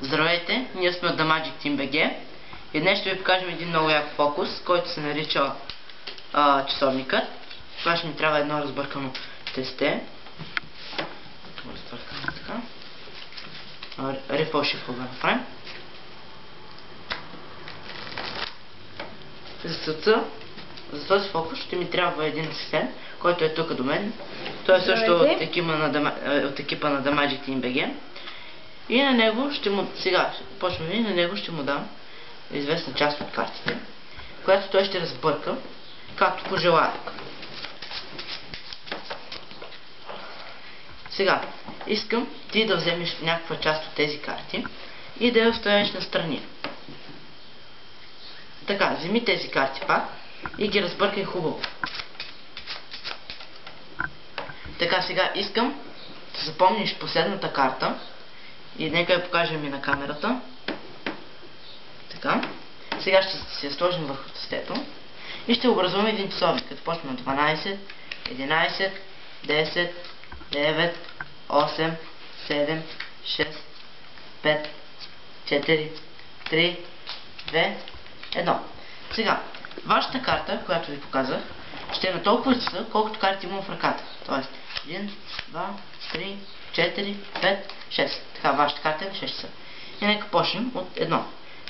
Здравейте, ние сме от The Magic Team BG и днес ще ви покажем един много як фокус, който се нарича часовникът. Това ще ни трябва едно разбъркано тесте. Разбъркано така. Рифъл шифъл да направим. За този фокус ще ми трябва един асистент, който е тук до мен. Той е също от екипа на The Magic Team BG. И на него ще му, сега почваме и на него ще му дам известна част от картите, която той ще разбърка, както пожелая. Сега, искам ти да вземеш някаква част от тези карти и да я оставиш настрани. Така, вземи тези карти пак и ги разбъркай хубаво. Така, сега искам да запомниш последната карта. И нека я покажем и на камерата. Така. Сега ще се я сложим върху тестето. И ще образуваме един часовник. Като почнем от 12, 11, 10, 9, 8, 7, 6, 5, 4, 3, 2, 1. Сега, вашата карта, която ви показах, ще е на толкова часа, колкото карти имам в ръката. Тоест, 1, 2, 3, 4, 5, 6. Така, вашата карта е на 6 часа. И нека почнем от 1.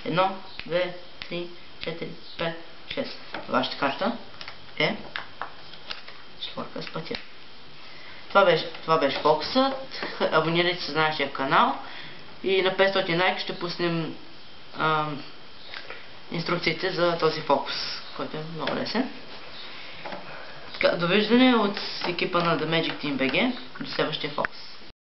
1, 2, 3, 4, 5, 6. Вашата карта е четвърка с пътя. Това беше фокусът. Абонирайте се за нашия канал. И на 500 лайка ще пуснем инструкциите за този фокус, който е много лесен. Довиждане от екипа на The Magic Team BG до следващия фокус.